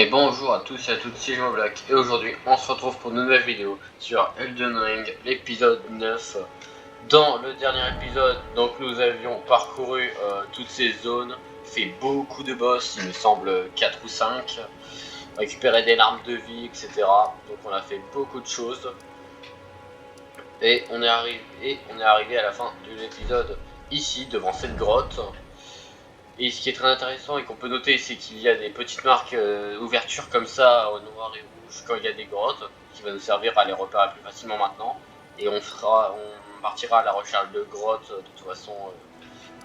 Et bonjour à tous et à toutes, c'est Black et aujourd'hui on se retrouve pour une nouvelle vidéo sur Elden Ring, l'épisode 9. Dans le dernier épisode, donc nous avions parcouru toutes ces zones, fait beaucoup de boss, il me semble 4 ou 5, récupéré des larmes de vie, etc. Donc on a fait beaucoup de choses. Et on est arrivé à la fin de l'épisode ici, devant cette grotte. Et ce qui est très intéressant et qu'on peut noter, c'est qu'il y a des petites marques ouvertures comme ça, au noir et rouge, quand il y a des grottes, qui va nous servir à les repérer plus facilement maintenant. Et on partira à la recherche de grottes de toute façon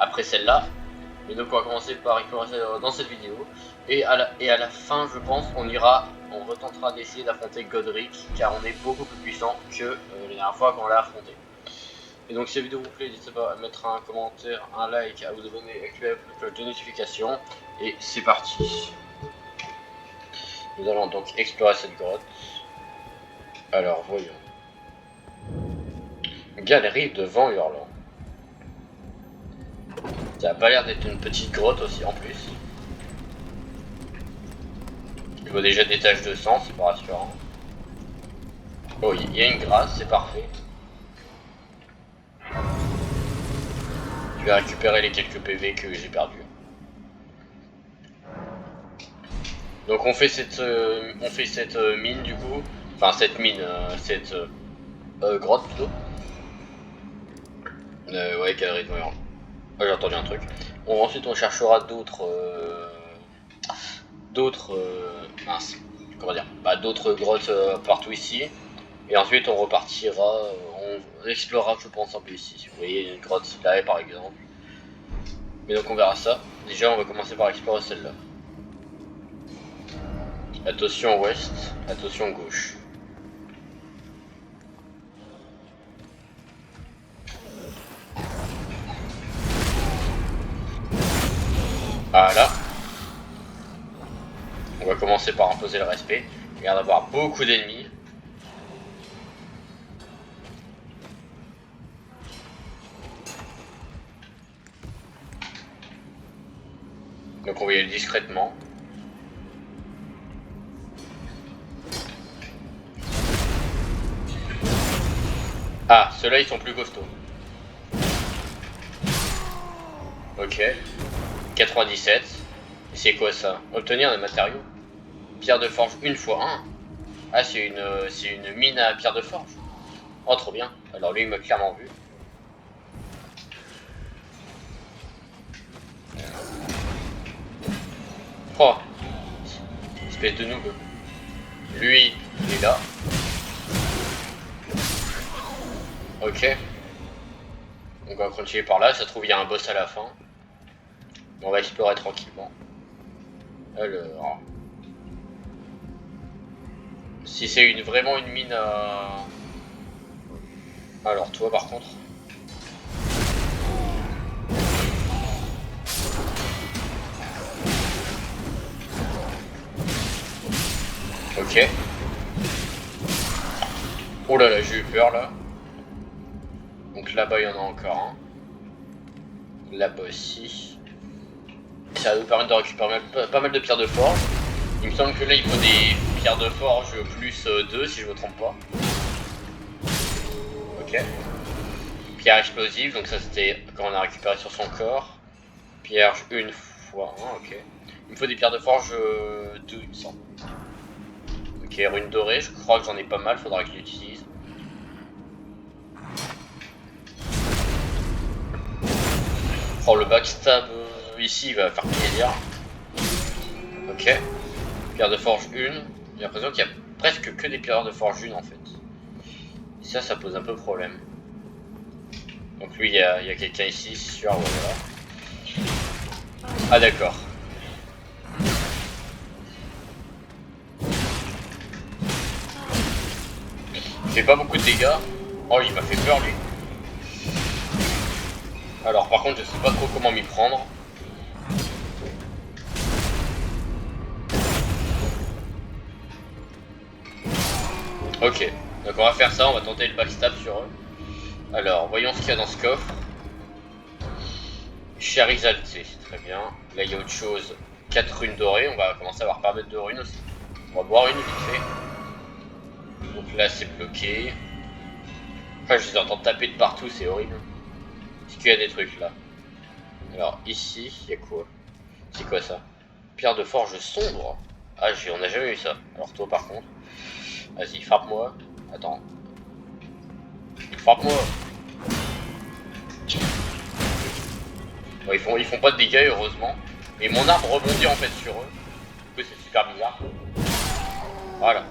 après celle-là. Mais donc on va commencer par explorer dans cette vidéo. Et à la fin, je pense, on retentera d'essayer d'affronter Godric, car on est beaucoup plus puissant que la dernière fois qu'on l'a affronté. Et donc si la vidéo vous plaît, n'hésitez pas à mettre un commentaire, un like, à vous abonner, à activer la cloche de notification. Et c'est parti. Nous allons donc explorer cette grotte. Alors voyons. Galerie de vent hurlant. Ça a pas l'air d'être une petite grotte aussi en plus. Je vois déjà des taches de sang, c'est pas rassurant. Oh, il y a une grâce, c'est parfait. Je vais récupérer les quelques PV que j'ai perdus. Donc on fait cette mine du coup, enfin cette mine, cette grotte plutôt. Ouais, galerie de voyant. Oh, j'ai entendu un truc. Bon, ensuite on cherchera mince, comment dire, d'autres grottes partout ici. Et ensuite on repartira, on explorera je pense un peu ici. Vous voyez une grotte là par exemple. Mais donc on verra ça. Déjà on va commencer par explorer celle-là. Attention ouest, attention gauche. Voilà. On va commencer par imposer le respect. Il y a d'avoir beaucoup d'ennemis. Donc on va y aller discrètement. Ah, ceux-là ils sont plus costauds. Ok. 97. Et c'est quoi ça? Obtenir des matériaux. Pierre de forge 1 x 1. Ah, c'est une mine à pierre de forge. Oh, trop bien. Alors lui il m'a clairement vu. Oh, espèce de noob. Lui, il est là. Ok. On va continuer par là, ça se trouve il y a un boss à la fin. On va explorer tranquillement. Alors... Si c'est vraiment une mine à... Alors toi par contre... Ok. Oh là là, j'ai eu peur là. Donc là-bas il y en a encore un. Là-bas aussi. Ça va nous permettre de récupérer pas mal de pierres de forge. Il me semble que là il faut des pierres de forge plus 2 si je me trompe pas. Ok. Pierre explosive, donc ça c'était quand on a récupéré sur son corps. Pierre 1 fois 1, ok. Il me faut des pierres de forge 2 il me semble. Ok, rune dorée, je crois que j'en ai pas mal, faudra que je l'utilise. Oh, le backstab ici va faire plaisir. Ok. Pierre de forge 1. J'ai l'impression qu'il y a presque que des pierres de forge 1 en fait. Et ça pose un peu problème. Donc lui, il y a quelqu'un ici, c'est sûr, voilà. Ah d'accord. Il fait pas beaucoup de dégâts. Oh, il m'a fait peur lui. Alors par contre, je sais pas trop comment m'y prendre. Ok, donc on va faire ça, on va tenter le backstab sur eux. Alors, voyons ce qu'il y a dans ce coffre. Chair exaltée, très bien. Là il y a autre chose. 4 runes dorées, on va commencer à avoir pas mal de runes aussi. On va boire une vite fait. Donc là c'est bloqué. Enfin, je les entends taper de partout, c'est horrible. Est-ce qu'il y a des trucs là? Alors ici, il y a quoi? C'est quoi ça? Pierre de forge sombre. Ah, on a jamais eu ça. Alors toi par contre, vas-y, frappe-moi. Attends. Frappe-moi. Bon, ils font pas de dégâts heureusement. Et mon arbre rebondit en fait sur eux. Du coup c'est super bizarre. Voilà.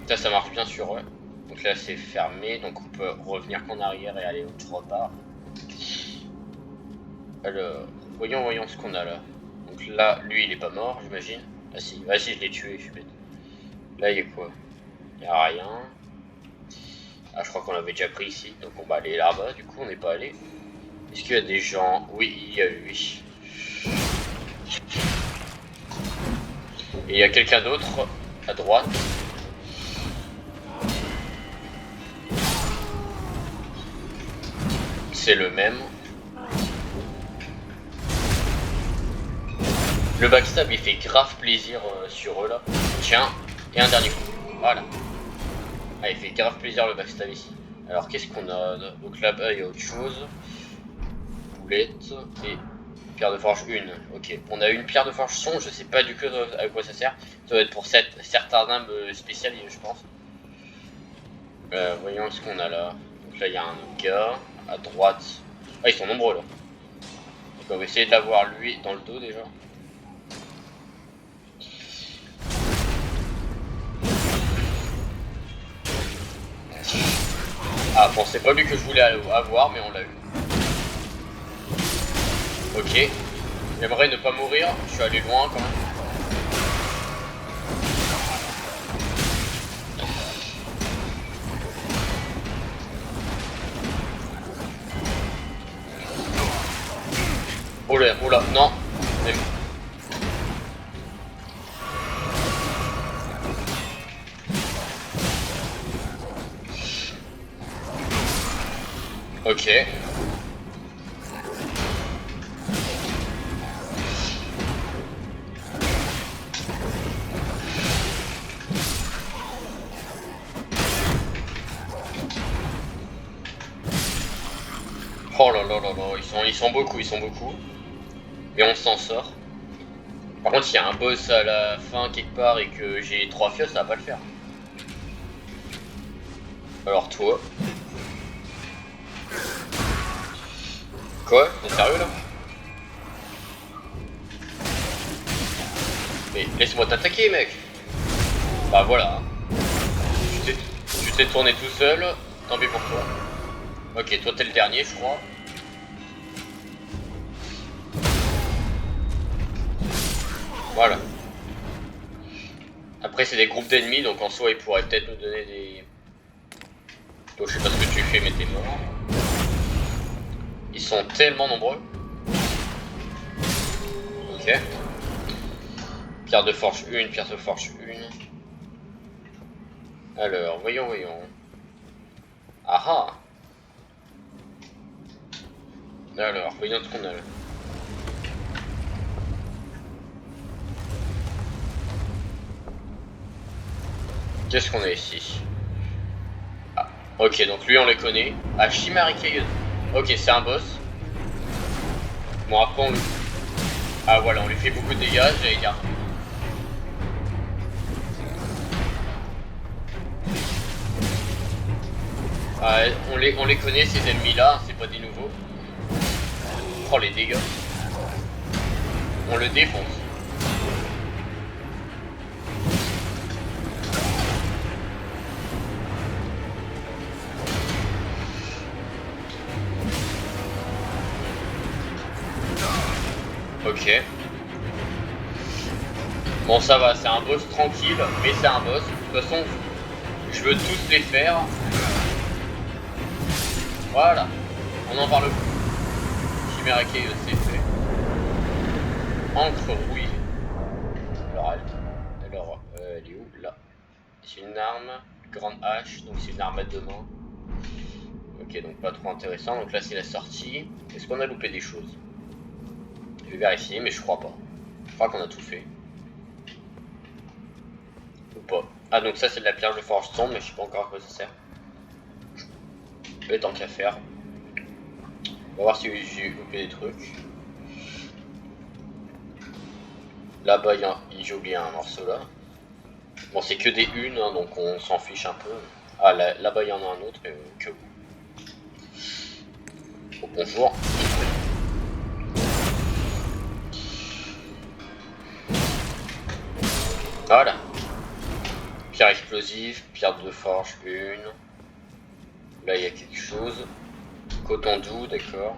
Ça marche bien sur eux. Donc là c'est fermé, donc on peut revenir qu'en arrière et aller autre part. Alors, voyons ce qu'on a là. Donc là, lui il est pas mort, j'imagine. Ah si, vas-y, je l'ai tué, je suis bête. Là il y a quoi? Il y a rien. Ah, je crois qu'on l'avait déjà pris ici, donc on va aller là-bas, du coup on n'est pas allé. Est-ce qu'il y a des gens? Oui, il y a lui. Et il y a quelqu'un d'autre à droite. C'est le même. Le backstab il fait grave plaisir sur eux là. Tiens, et un dernier coup. Voilà. Ah, il fait grave plaisir le backstab ici. Alors qu'est-ce qu'on a? Donc là-bas il y a autre chose. Boulette et pierre de forge 1. Ok, on a une pierre de forge son, je sais pas du tout à quoi ça sert. Ça doit être pour certains armes spécialisées je pense. Voyons ce qu'on a là. Donc là il y a un gars à droite. Ah, ils sont nombreux là. Donc on va essayer de l'avoir lui dans le dos déjà. Ah bon, c'est pas lui que je voulais avoir, mais on l'a eu. Ok. J'aimerais ne pas mourir, je suis allé loin quand même. Oh là, non. Ok. Oh là là là là, ils sont beaucoup. Mais on s'en sort. Par contre, s'il y a un boss à la fin quelque part et que j'ai 3 fioles, ça va pas le faire. Alors toi. Quoi? T'es sérieux là? Mais laisse-moi t'attaquer mec. Bah voilà. Tu t'es tourné tout seul, tant pis pour toi. Ok, toi t'es le dernier je crois. Voilà. Après c'est des groupes d'ennemis donc en soi ils pourraient peut-être nous donner des... Toi je sais pas ce que tu fais mais t'es mort. Ils sont tellement nombreux. Ok. Pierre de forge 1, pierre de forge 1. Alors, voyons. Ah ah. Alors, voyons ce qu'on a là. Qu'est-ce qu'on a ici? Ah, ok, donc lui on les connaît. Ah, Shimarike. Ok, c'est un boss. Bon, après on lui... Ah voilà, on lui fait beaucoup de dégâts, j'allais dire. Ah, on les connaît ces ennemis là, c'est pas des nouveaux. Oh les dégâts. On le défonce. Ok. Bon ça va, c'est un boss tranquille, mais c'est un boss. De toute façon, je veux tous les faire. Voilà. On en parle plus. Chimérake, c'est fait. Encre rouille. Alors elle est où? Là. C'est une arme, grande hache, donc c'est une arme à 2 mains. Ok, donc pas trop intéressant. Donc là c'est la sortie. Est-ce qu'on a loupé des choses? Je vais vérifier, mais je crois pas. Je crois qu'on a tout fait. pas. Ah donc ça c'est de la pierre de forge sombre, mais je sais pas encore à quoi ça sert. Mais tant qu'à faire. On va voir si j'ai coupé des trucs. Là-bas j'ai oublié un morceau là. Bon c'est que des unes, hein, donc on s'en fiche un peu. Ah là-bas il y en a un autre, mais que oh, bonjour. Voilà. Pierre explosive, pierre de forge, une. Là il y a quelque chose. Coton doux, d'accord.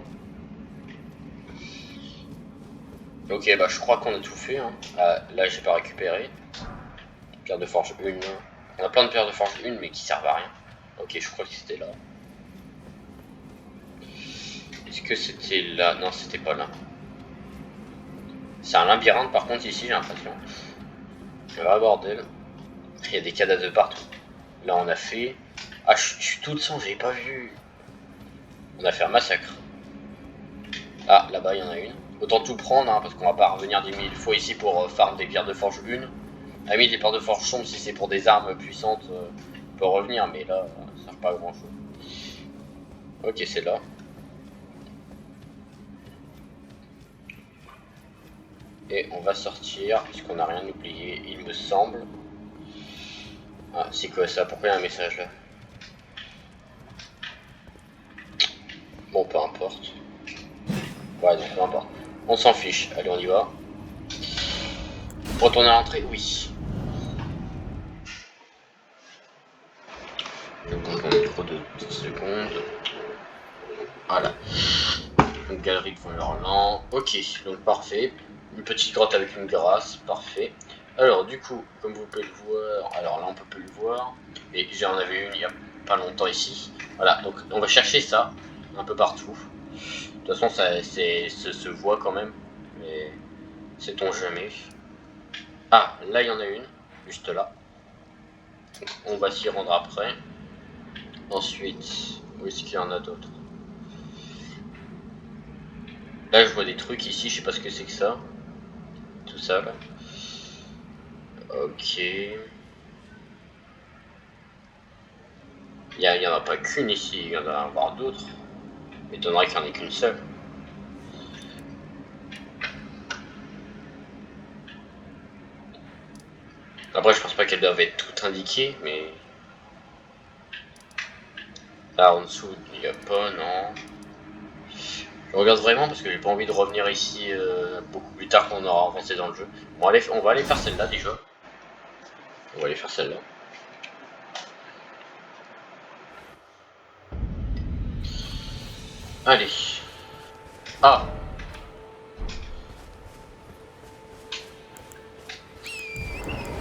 Ok, bah je crois qu'on a tout fait. Hein. Ah, là j'ai pas récupéré. Pierre de forge une. On a plein de pierres de forge une mais qui servent à rien. Ok, je crois que c'était là. Est-ce que c'était là? Non, c'était pas là. C'est un labyrinthe par contre ici, j'ai l'impression. Ah bordel. Il y a des cadavres de partout. Là on a fait... Ah, je suis tout de sang, j'ai pas vu. On a fait un massacre. Ah, là-bas il y en a une. Autant tout prendre, hein, parce qu'on va pas revenir 10 000 fois ici pour farm des pierres de forge une. Ah oui, des pierres de forge sombres, si c'est pour des armes puissantes, on peut revenir, mais là, ça sert pas à grand chose. Ok, c'est là. Et on va sortir, puisqu'on n'a rien oublié, il me semble. Ah, c'est quoi ça? Pourquoi il y a un message là? Bon, peu importe. Ouais, donc peu importe. On s'en fiche. Allez, on y va. Retourner à l'entrée? Oui. Je bouge mon micro de 10 secondes. Voilà. Une galerie de Font-Hurlant. Ok, donc parfait. Une petite grotte avec une grâce. Parfait. Alors, du coup, comme vous pouvez le voir, alors là on peut plus le voir, mais j'en avais une il y a pas longtemps ici. Voilà, donc on va chercher ça un peu partout. De toute façon, ça se voit quand même, mais sait-on jamais. Ah, là il y en a une, juste là. On va s'y rendre après. Ensuite, où est-ce qu'il y en a d'autres? Là je vois des trucs ici, je sais pas ce que c'est que ça. Tout ça là. Ok. Il y en a pas qu'une ici, il y en a avoir d'autres. M'étonnerait qu'il n'y en ait qu'une seule. Après, je pense pas qu'elles doivent être toutes indiquées, mais... Là, en dessous, il n'y a pas, non. Je regarde vraiment parce que j'ai pas envie de revenir ici beaucoup plus tard quand on aura avancé dans le jeu. Bon, allez, on va aller faire celle-là déjà. On va aller faire celle-là. Allez. Ah!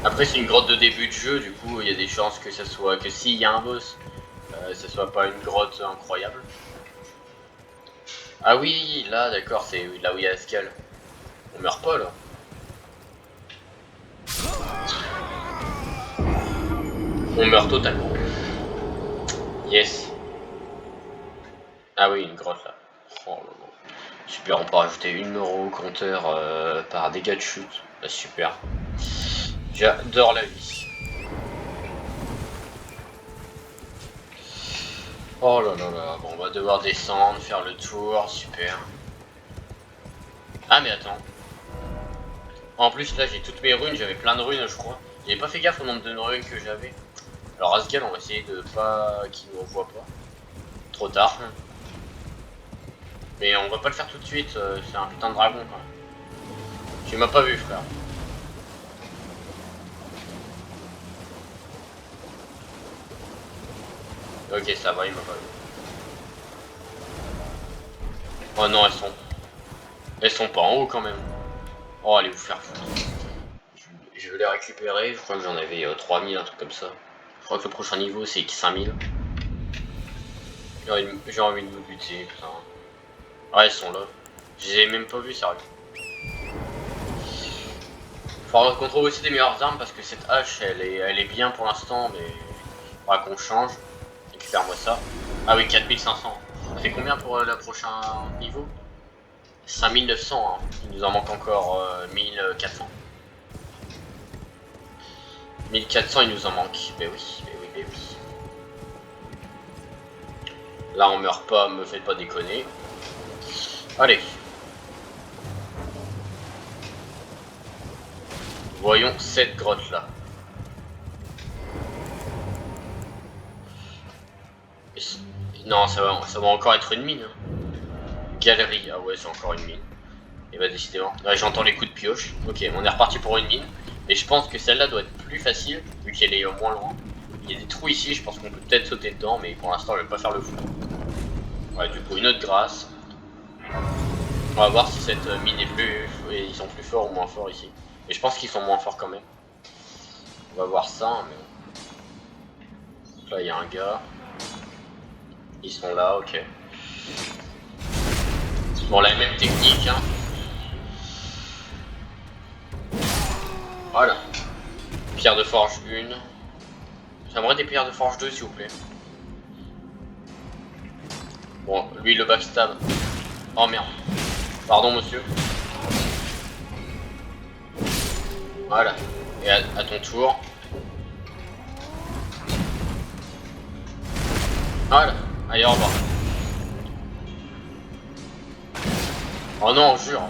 Après, c'est une grotte de début de jeu, du coup, il y a des chances que ça soit... que s'il y a un boss, ça soit pas une grotte incroyable. Ah oui, là, d'accord, c'est là où il y a Ascal. On meurt pas, là. On meurt totalement. Yes. Ah oui, une grotte, là. Oh là là. Super, on peut rajouter 1 euro au compteur par dégâts de chute. Bah, super. J'adore la vie. Oh là là là, bon, on va devoir descendre, faire le tour, super. Ah mais attends. En plus là j'ai toutes mes runes, j'avais plein de runes je crois. J'avais pas fait gaffe au nombre de runes que j'avais. Alors Asgal on va essayer de pas qu'il nous revoie pas. Trop tard. Mais on va pas le faire tout de suite, c'est un putain de dragon quand même. Tu m'as pas vu frère. Ok ça va, il m'a pas vu. Oh non elles sont pas en haut quand même. Oh allez vous faire foutre. Je vais les récupérer, je crois que j'en avais 3000, un truc comme ça. Je crois que le prochain niveau c'est 5000. J'ai envie de me buter, putain. Ah elles sont là. Je les ai même pas vus sérieux. Faudra qu'on trouve aussi des meilleures armes parce que cette hache elle est bien pour l'instant mais faudra qu'on change. Récupère-moi ça. Ah oui 4500. Ça fait combien pour le prochain niveau? 5900 hein. Il nous en manque encore 1400. 1400 il nous en manque. Ben oui, ben oui, ben oui. Là on meurt pas, me faites pas déconner. Allez. Voyons cette grotte là. Non, ça va encore être une mine. Hein. Galerie, ah ouais, c'est encore une mine. Et bah décidément, là j'entends les coups de pioche. Ok, on est reparti pour une mine. Et je pense que celle-là doit être plus facile, vu qu'elle est moins loin. Il y a des trous ici, je pense qu'on peut peut-être sauter dedans, mais pour l'instant je vais pas faire le fou. Ouais, du coup une autre grâce. On va voir si cette mine est plus... Et ils sont plus forts ou moins forts ici. Et je pense qu'ils sont moins forts quand même. On va voir ça, mais... Donc là il y a un gars. Ils sont là, ok. Bon, la même technique, hein. Voilà. Pierre de forge 1. J'aimerais des pierres de forge 2 s'il vous plaît. Bon, lui le backstab. Oh merde. Pardon monsieur. Voilà. Et à ton tour. Voilà. Allez, au revoir. Oh non, jure.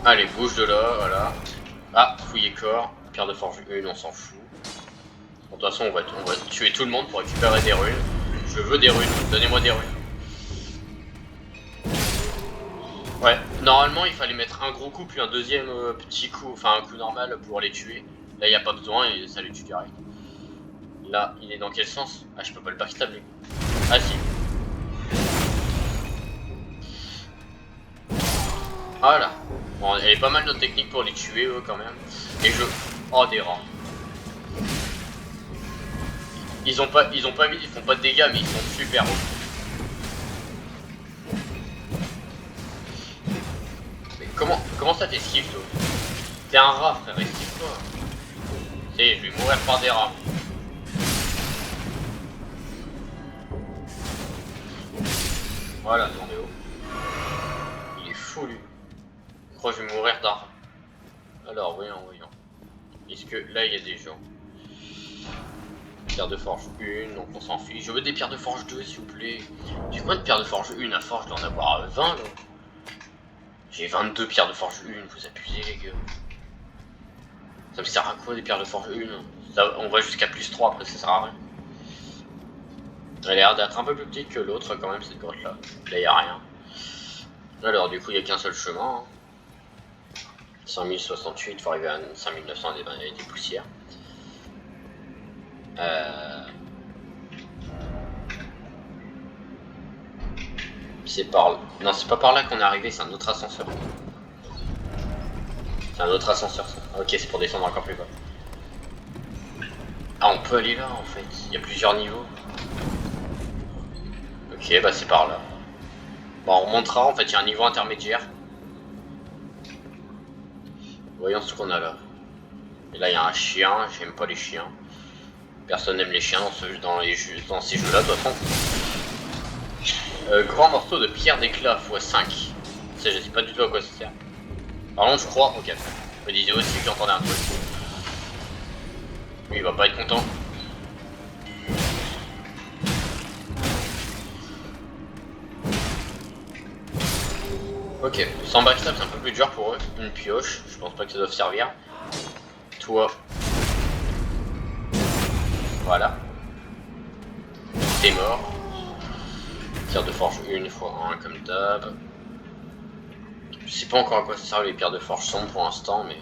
Allez, bouge de là, voilà. Ah, fouiller corps. Pierre de forge 1, on s'en fout. Bon, de toute façon, on va tuer tout le monde pour récupérer des runes. Je veux des runes. Donnez-moi des runes. Ouais, normalement il fallait mettre un gros coup puis un deuxième petit coup, enfin un coup normal pour les tuer. Là il n'y a pas besoin et ça les tue direct. Là il est dans quel sens? Ah je peux pas le backstab lui. Ah si. Voilà. Bon elle est pas mal notre technique pour les tuer eux quand même. Et je... Oh des rangs. Ils ont pas vu, ils font pas de dégâts mais ils sont super hauts. Comment ça t'esquive toi? T'es un rat frère, esquive toi. Et je vais mourir par des rats. Voilà, attendez oh. Il est fou lui. Je crois que je vais mourir d'un rat. Alors voyons. Est-ce que là il y a des gens? Pierre de forge 1, donc on s'en fiche. Je veux des pierres de forge 2 s'il vous plaît. J'ai combien de pierres de forge 1 à forge? Je dois en avoir 20 là. J'ai 22 pierres de forge 1, vous abusez les gars. Ça me sert à quoi des pierres de forge 1 ça, on va jusqu'à plus 3 après ça sert à rien. Elle a l'air d'être un peu plus petite que l'autre quand même cette grotte là. Là il n'y a rien. Alors du coup il n'y a qu'un seul chemin. Hein. 5068, il faut arriver à 5900 avec des poussières. C'est par là. Non c'est pas par là qu'on est arrivé, c'est un autre ascenseur. C'est un autre ascenseur ça. Ok c'est pour descendre encore plus bas. Ah on peut aller là en fait, il y a plusieurs niveaux. Ok bah c'est par là. Bon on remontera, en fait il y a un niveau intermédiaire. Voyons ce qu'on a là. Et là il y a un chien, j'aime pas les chiens. Personne n'aime les chiens dans ces jeux là de toute façon. Grand morceau de pierre d'éclat x5. Ça je sais pas du tout à quoi ça sert. Par contre je crois, ok. Je me disais aussi que j'entendais un truc. Lui il va pas être content. Ok, sans backstab c'est un peu plus dur pour eux. Une pioche, je pense pas que ça doive servir. Toi. Voilà. T'es mort. Pierre de forge 1 fois 1 comme d'hab. Je sais pas encore à quoi ça sert les pierres de forge sombres pour l'instant, mais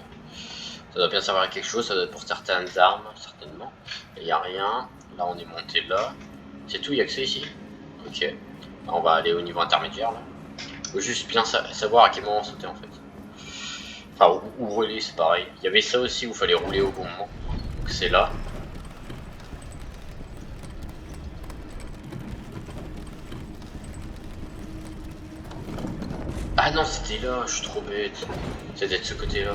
ça doit bien servir à quelque chose, ça doit être pour certaines armes, certainement. Il n'y a rien. Là on est monté là. C'est tout, il y a que ça ici. Ok. Là, on va aller au niveau intermédiaire là. Faut juste bien savoir à quel moment sauter en fait. Enfin, ou rouler, c'est pareil. Il y avait ça aussi où il fallait rouler au bon moment. Donc c'est là. Ah non, c'était là, je suis trop bête. C'était de ce côté-là.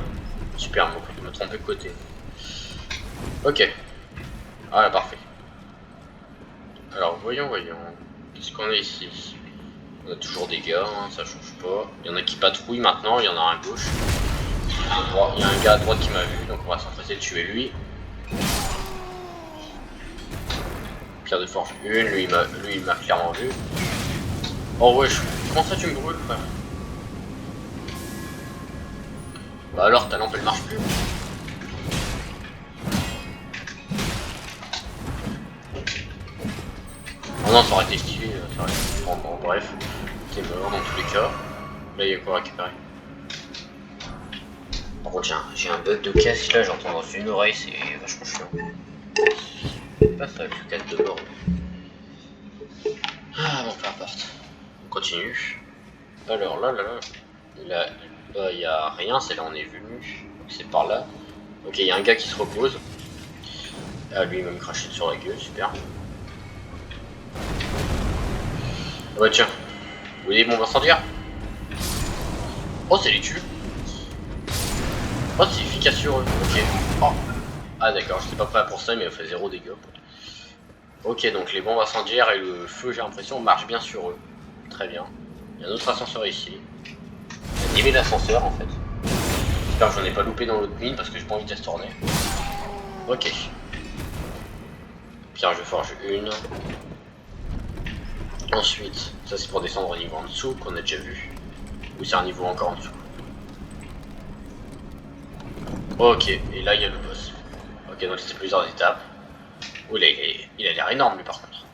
Super, je me trompais de côté. Ok. Voilà, parfait. Alors, voyons. Qu'est-ce qu'on a ici? On a toujours des gars, hein, ça change pas. Il y en a qui patrouillent maintenant, il y en a un à gauche. Il y a un gars à droite qui m'a vu, donc on va s'empresser de tuer lui. Pierre de forge 1, lui il m'a clairement vu. Oh ouais, comment ça tu me brûles, frère? Bah alors ta lampe elle marche plus. Oh non, ça aurait été stylé, ça aurait été... Bon, bref, t'es mort dans tous les cas. Là il y a quoi à récupérer? Par contre j'ai un bug de casque là, j'entends dans une oreille, c'est vachement chiant. C'est pas ça avec le casque de bord. Ah bon, peu importe. On continue. Alors là, il y a rien, c'est là on est venu. C'est par là. Ok, il y a un gars qui se repose. Ah, lui il va me cracher sur la gueule, super. Ouais, tiens. Vous voyez mon incendiaire? Oh, c'est les tue. Oh, c'est efficace sur eux. Ok. Oh. Ah, d'accord, je sais pas prêt pour ça, mais il fait 0 dégâts. Ok, donc les bombes incendiaires et le feu, j'ai l'impression, marchent bien sur eux. Très bien. Il y a un autre ascenseur ici. J'ai aimé l'ascenseur en fait. J'espère que j'en ai pas loupé dans l'autre mine parce que j'ai pas envie de tourner. Ok. Pierre je forge 1. Ensuite, ça c'est pour descendre au niveau en dessous qu'on a déjà vu. Ou c'est un niveau encore en dessous. Ok, et là il y a le boss. Ok, donc c'était plusieurs étapes. Oh là il a l'air énorme lui par contre.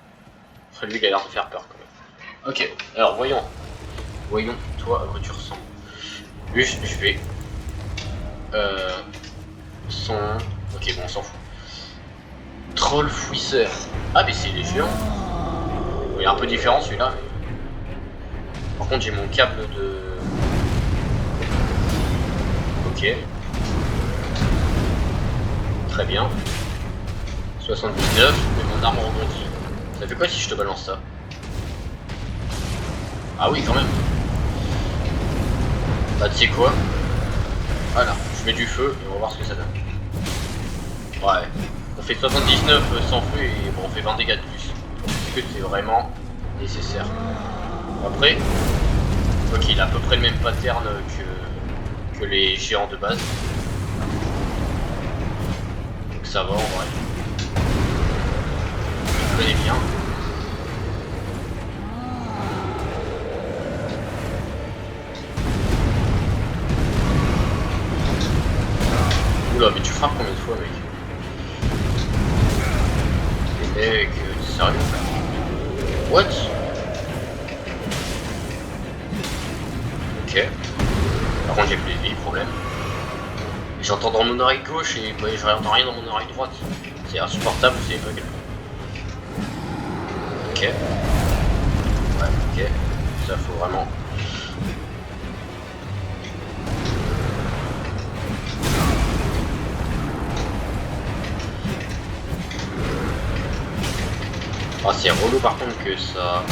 Lui il a l'air de faire peur quand même. Ok, alors voyons. Voyons toi à quoi tu ressembles. Lui je vais... son... Ok bon on s'en fout. Troll fouisseur. Ah mais c'est les géants. Il est un peu différent celui-là. Mais... Par contre j'ai mon câble de... Ok. Très bien. 79, mais mon arme rebondit. Ça fait quoi si je te balance ça? Ah oui quand même. Bah tu sais quoi? Voilà, je mets du feu et on va voir ce que ça donne. Ouais. On fait 79 sans feu et bon, on fait 20 dégâts de plus. Est-ce que c'est vraiment nécessaire? Après, ok, il a à peu près le même pattern que les géants de base. Donc ça va en vrai. Je connais bien. Oula, mais tu frappes combien de fois, mec? Mec, t'es sérieux? What? Ok. Par contre, j'ai plus de vie, problème. J'entends dans mon oreille gauche et bah, je n'entends rien dans mon oreille droite. C'est insupportable, c'est bug. Ok. Ouais, ok. Ça faut vraiment... Ah, c'est relou par contre que ça...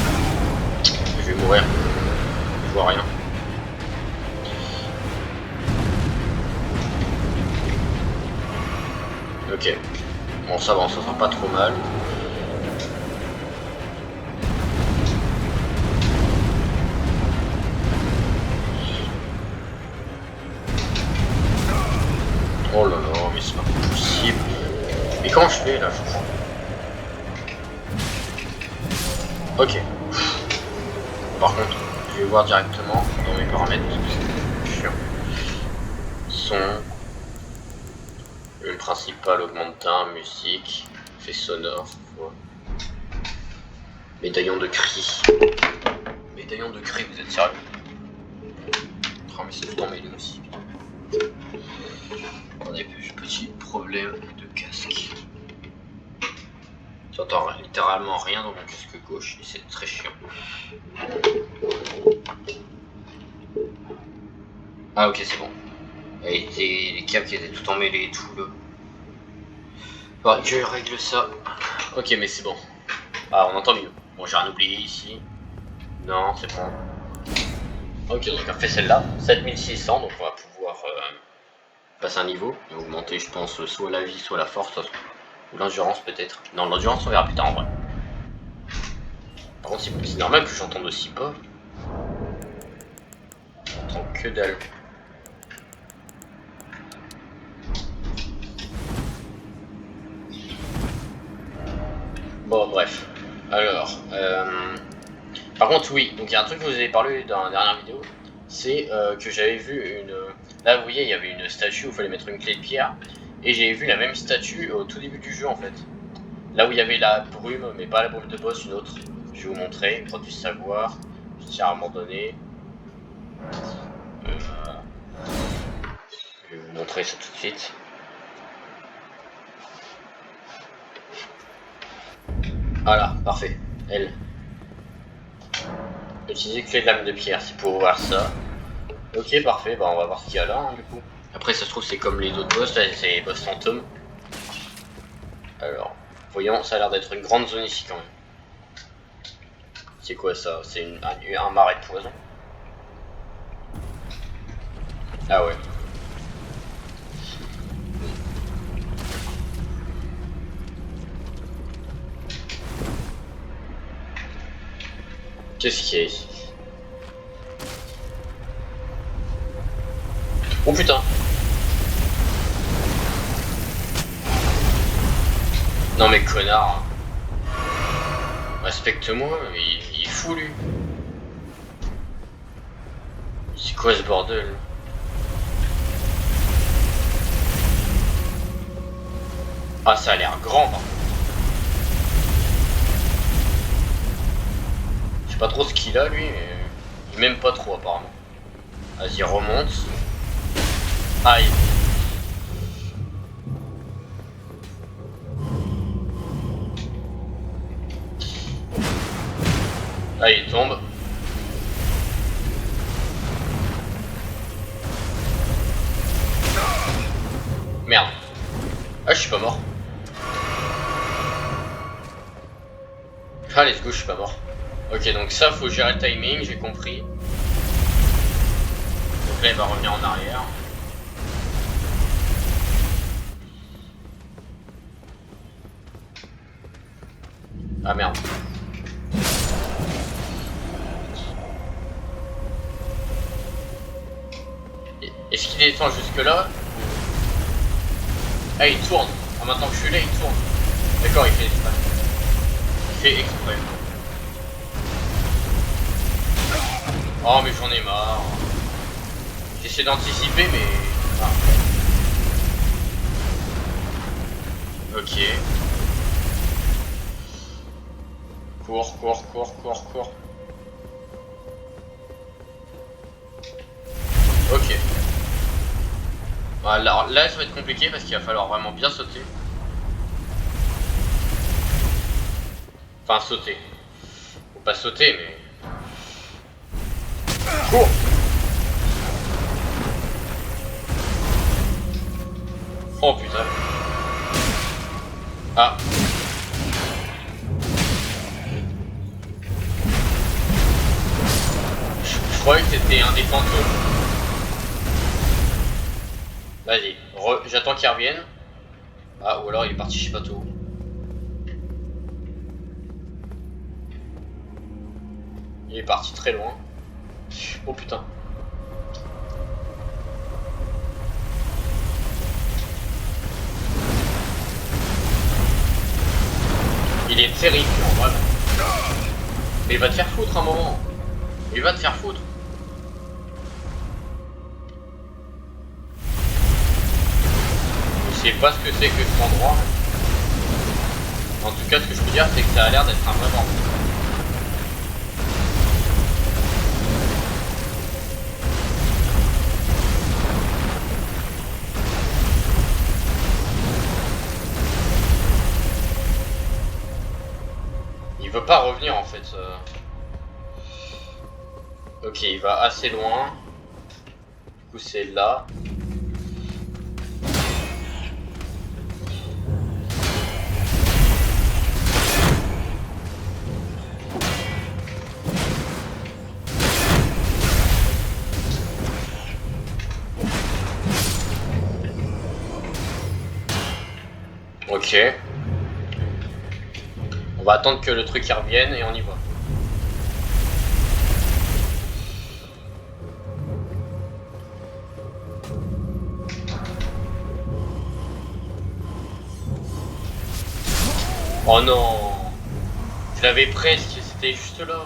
Je vais mourir. Je vois rien. Ok. Bon, ça va, on s'en sort pas trop mal. Oh là là, mais c'est pas possible. Mais comment je fais là, je crois. Ok. Par contre, je vais voir directement dans mes paramètres parce que c'est chiant. Son. Le principal augmente d'un, musique, effet sonore, ouais. Médaillon de cri. Médaillon de cri, vous êtes sérieux? Oh mais c'est tout emmêlé aussi. On a petit problème de casque. J'entends littéralement rien dans mon casque gauche et c'est très chiant. Ah ok c'est bon. Et les câbles qui étaient tout emmêlés et tout là. Bon, je règle ça. Ok mais c'est bon. Ah on entend mieux. Bon j'ai rien oublié ici. Non c'est bon. Ok donc on a fait celle-là. 7600 donc on va pouvoir passer un niveau et augmenter je pense soit la vie soit la force. Ou l'endurance peut-être. Non l'endurance on verra plus tard en vrai. Par contre c'est normal que j'entende aussi bas. que dalle. Bon, bref. Alors, par contre, oui, donc il y a un truc que vous avez parlé dans la dernière vidéo, c'est que j'avais vu une... Là, vous voyez, il y avait une statue où il fallait mettre une clé de pierre, et j'ai vu la même statue au tout début du jeu, en fait. Là où il y avait la brume, mais pas la brume de boss, une autre. Je vais vous montrer, une grotte du savoir, je tiens à abandonner. Je vais vous montrer ça tout de suite. Voilà, parfait. Elle. Utiliser clé de lame de pierre, c'est pour voir ça. Ok, parfait, bah on va voir ce qu'il y a là, hein, du coup. Après, ça se trouve, c'est comme les autres boss, là, c'est les boss fantômes. Alors, voyons, ça a l'air d'être une grande zone ici quand même. C'est quoi ça? C'est un marais de poison. Ah ouais. Qu'est-ce qu'il y a ici? Oh putain! Non mais connard! Respecte-moi, il est fou lui! C'est quoi ce bordel? Ah, ça a l'air grand par contre. Je sais pas trop ce qu'il a lui, mais il m'aime pas trop apparemment. Vas-y, remonte. Aïe. Ah, il tombe. Merde. Ah, je suis pas mort. Ah, let's go, je suis pas mort. Ok, donc ça, faut gérer le timing, j'ai compris. Donc là, il va revenir en arrière. Ah merde. Est-ce qu'il descend jusque là? Ah, il tourne. Ah, maintenant que je suis là, il tourne. D'accord, il fait exprès. Il fait exprès. Oh, mais j'en ai marre. J'essaie d'anticiper, mais... Ah. Ok. Cours, cours, cours, cours, cours. Ok. Alors là, ça va être compliqué parce qu'il va falloir vraiment bien sauter. Enfin, sauter. Faut pas sauter, mais... Cours! Oh putain. Ah. Je croyais que c'était un des fantômes. Vas-y, j'attends qu'il revienne. Ah, ou alors il est parti, je sais pas tout. Il est parti très loin. Oh putain. Il est terrifiant, vraiment. Mais il va te faire foutre un moment. Il va te faire foutre. Je sais pas ce que c'est que cet endroit. En tout cas, ce que je peux dire, c'est que ça a l'air d'être un vrai bordel. Il veut pas revenir en fait. Ok, il va assez loin. Du coup, c'est là. Ok. On va attendre que le truc y revienne et on y va. Oh non! Je l'avais presque, c'était juste là.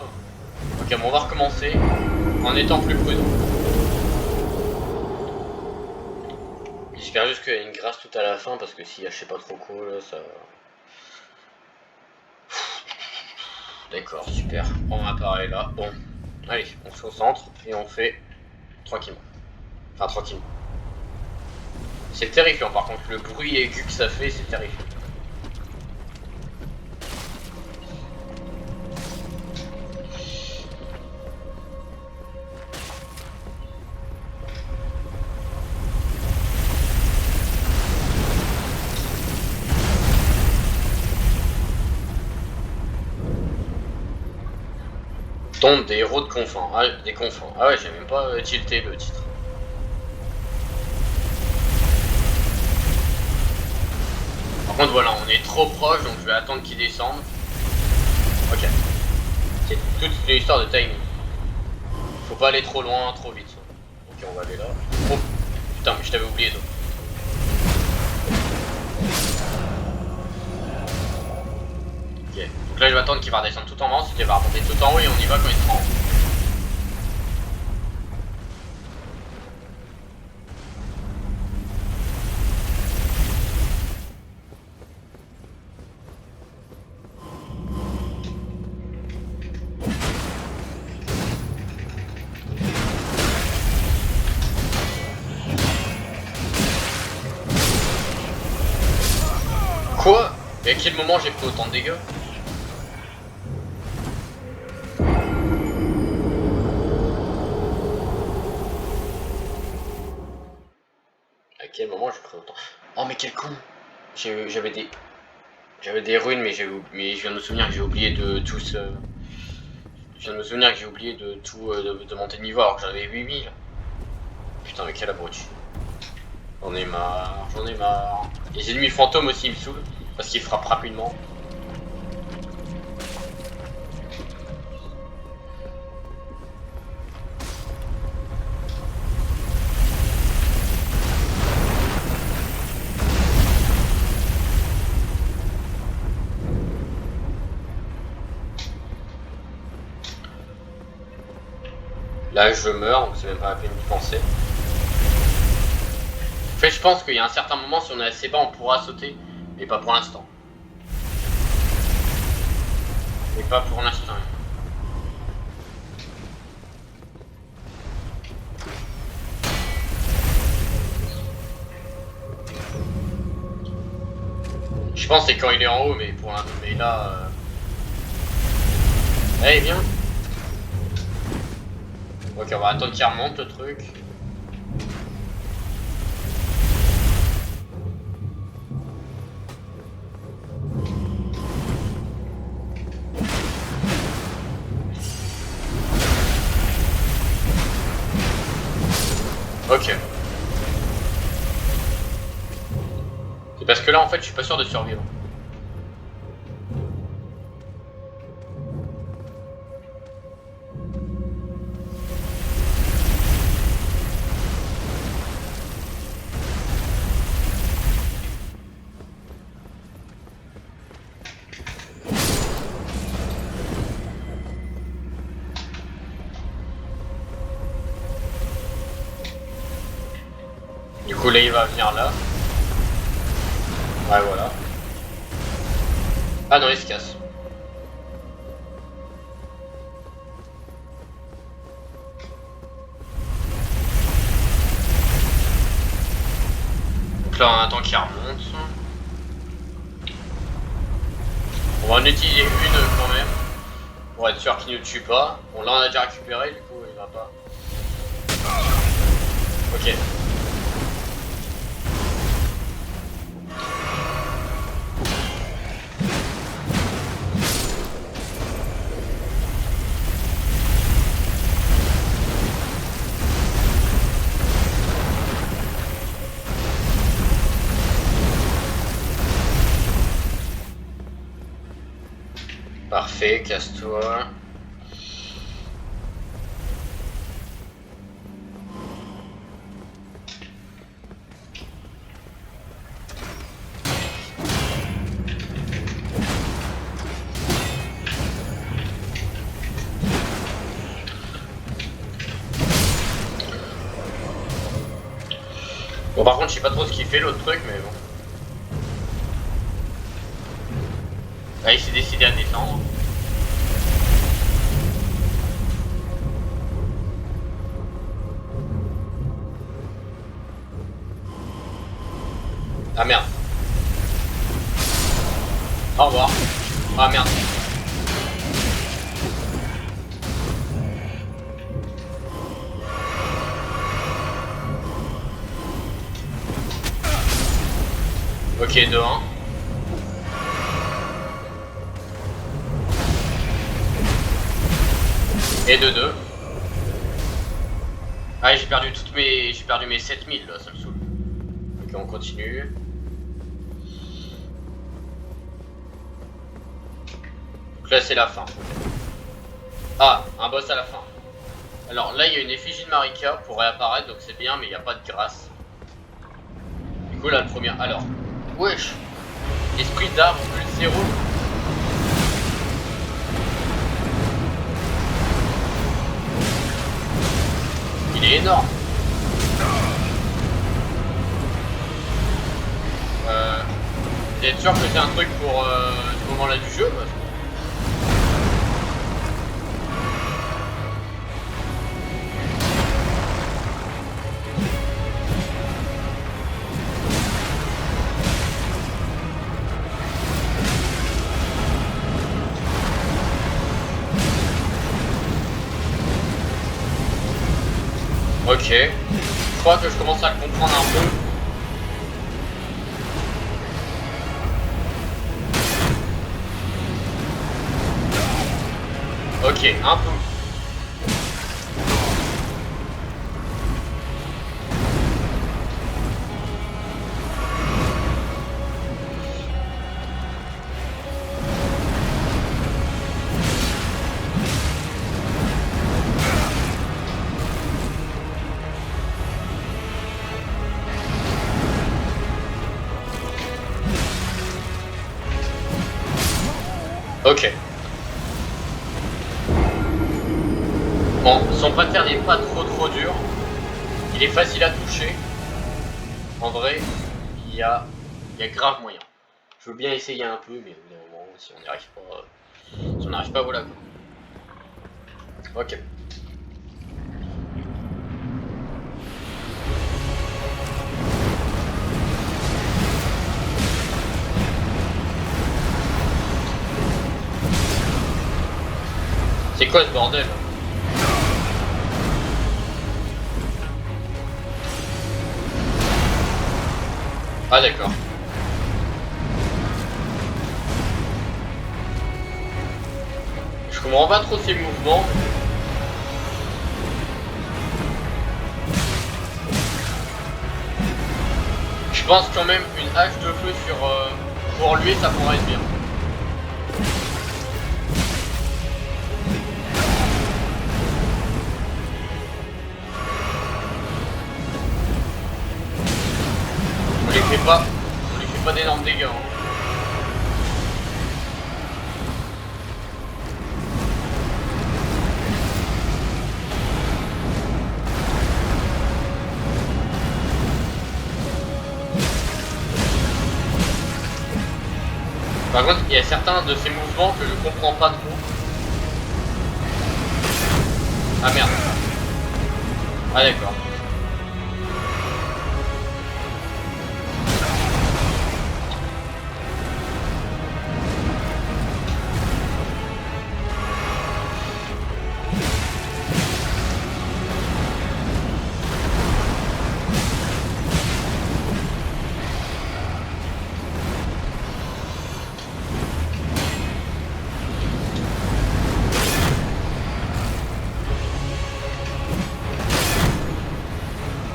Ok, bon, on va recommencer en étant plus prudent. J'espère juste qu'il y a une grâce tout à la fin parce que si je sais pas trop quoi là, ça. D'accord, super. On va parler là. Bon, allez, on se concentre et on fait tranquillement. Enfin, tranquillement. C'est terrifiant par contre, le bruit aigu que ça fait, c'est terrifiant. Tombe des héros de confins. Ah, des confins. Ah ouais, j'ai même pas tilté le titre. Par contre, voilà, on est trop proche, donc je vais attendre qu'ils descendent. Ok. C'est toute une histoire de timing. Faut pas aller trop loin, trop vite. Ok, on va aller là. Oh, putain, mais je t'avais oublié toi. Ok, donc là je vais attendre qu'il va redescendre tout en haut, ensuite il va remonter tout en haut et on y va quand il sera en haut. Quoi? Et à quel moment j'ai pris autant de dégâts? À quel moment j'ai pris autant? Oh mais quel con! J'avais des runes mais je viens de me souvenir que j'ai oublié de tous. Je viens de me souvenir que j'ai oublié de tout de monter de niveau alors que j'en avais 8000. Putain mais quel abruti. J'en ai marre, j'en ai marre. Les ennemis fantômes aussi ils me saoulent parce qu'ils frappent rapidement. Là je meurs donc c'est même pas la peine d'y penser. En fait je pense qu'il y a un certain moment si on est assez bas on pourra sauter, mais pas pour l'instant. Mais pas pour l'instant. Je pense que c'est quand il est en haut mais pour l'instant. Mais là. Allez viens. Ok on va attendre qu'il remonte le truc. Ok. C'est parce que là en fait je suis pas sûr de survivre. Du coup là il va venir là. Ouais voilà. Ah non il se casse. Donc là on attend qu'il remonte. On va en utiliser une quand même. Pour être sûr qu'il ne tue pas. Bon là on a déjà récupéré du coup il va pas. Ok. Parfait, casse-toi. Bon, par contre, je sais pas trop ce qu'il fait l'autre truc, mais bon. Ah, il s'est décidé à descendre. Ah merde. Au revoir. Ah merde. Ok, 2-1. Et 2-2. Ah, j'ai perdu toutes mes. J'ai perdu mes 7000 là, ça me saoule. Ok, on continue. Donc là, c'est la fin. Ah, un boss à la fin. Alors là, il y a une effigie de Marika pour réapparaître, donc c'est bien, mais il n'y a pas de grâce. Du coup, là, le premier. Alors, wesh! Esprit d'arbre plus 0. Il est énorme. Vous êtes sûr que c'est un truc pour ce moment-là du jeu parce que... Ok, je crois que je commence à le comprendre un peu. Ok, un peu. Ok. Bon, son pattern n'est pas trop dur. Il est facile à toucher. En vrai, il y a grave moyen. Je veux bien essayer un peu, mais au bout d'un moment, si on n'y arrive pas, si on n'arrive pas, voilà quoi. Ok. C'est quoi ce bordel? Ah d'accord. Je comprends pas trop ces mouvements. Je pense quand même une hache de feu sur pour lui ça pourrait être bien. On lui fait pas d'énormes dégâts. Hein. Par contre, il y a certains de ces mouvements que je comprends pas trop. Ah merde. Ah d'accord.